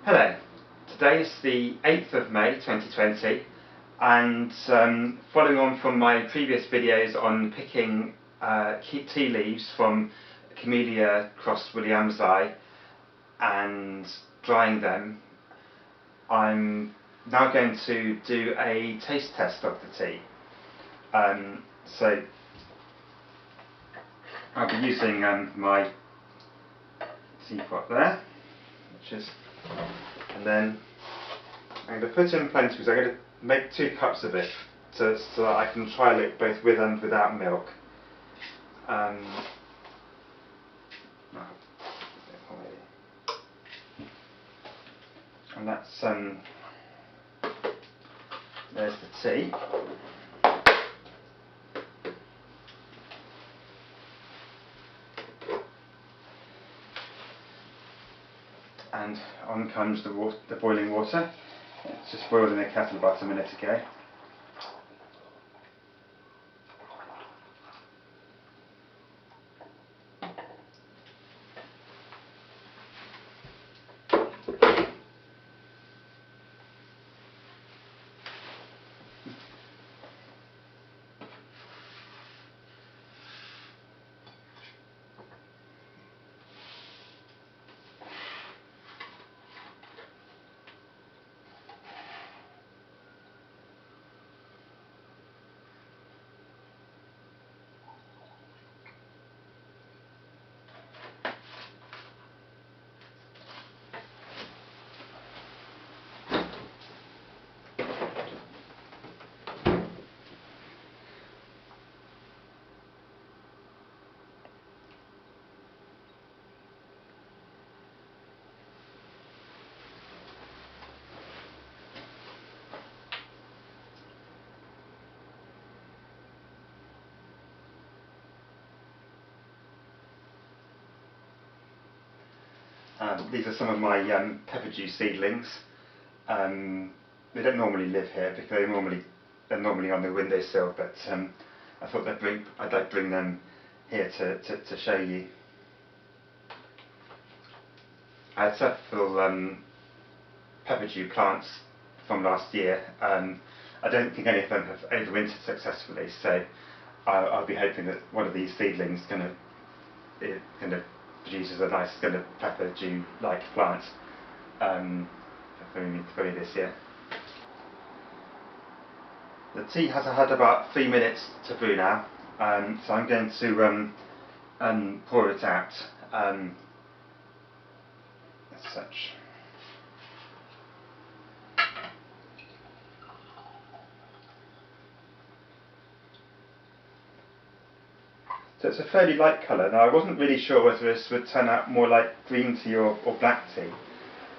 Hello, today is the 8th of May 2020 and following on from my previous videos on picking tea leaves from Camellia cross williamsii and drying them, I'm now going to do a taste test of the tea. So I'll be using my teapot there, and then I'm going to put in plenty because I'm going to make 2 cups of it so that I can trial it both with and without milk. And that's there's the tea. And on comes the boiling water. It's just boiled in a kettle about a minute ago. These are some of my pepper juice seedlings. They don't normally live here because they're normally on the windowsill, but I thought I'd like to bring them here to show you. I had several pepper dew plants from last year. I don't think any of them have overwintered successfully, so I'll be hoping that one of these seedlings kind of produces a nice kind of pepper dew-like plant for me this year. The tea has had about 3 minutes to brew now, so I'm going to pour it out as such. So it's a fairly light colour. Now I wasn't really sure whether this would turn out more like green tea or black tea.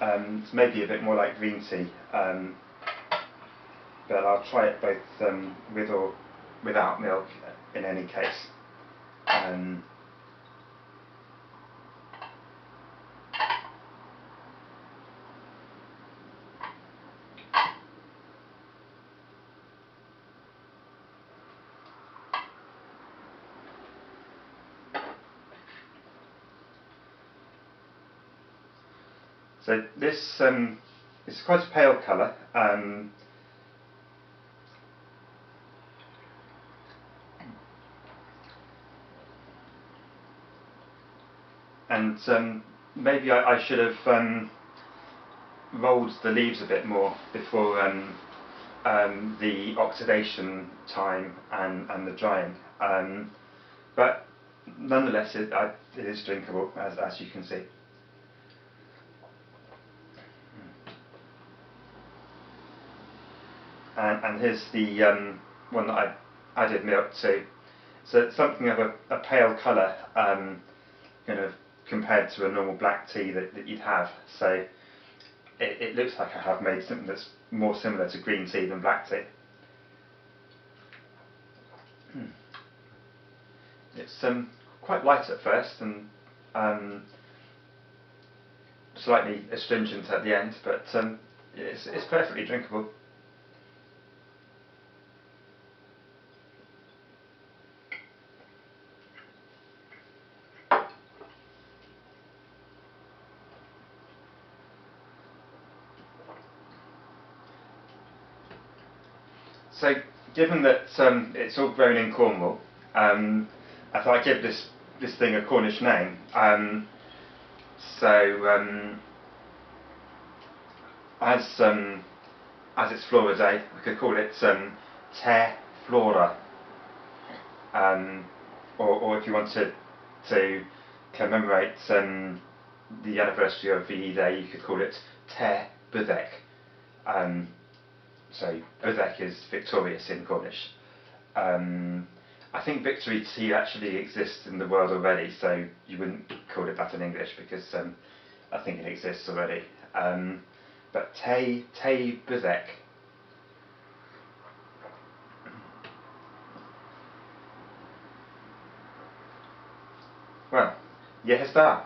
It's maybe a bit more like green tea, but I'll try it both with or without milk in any case. So this is quite a pale colour, and maybe I should have rolled the leaves a bit more before the oxidation time and the drying, but nonetheless it is drinkable as you can see. And here's the one that I added milk to. So it's something of a pale colour, kind of compared to a normal black tea that you'd have. So it looks like I have made something that's more similar to green tea than black tea. It's quite light at first and slightly astringent at the end, but it's perfectly drinkable. So, given that it's all grown in Cornwall, I thought I'd give this thing a Cornish name. As it's Flora Day, I could call it Flora. Or if you wanted to commemorate the anniversary of VE Day, you could call it Budhek. So Budhek is victorious in Cornish. I think victory tea actually exists in the world already, so you wouldn't call it that in English because I think it exists already. But Budhek. Well, yes, da.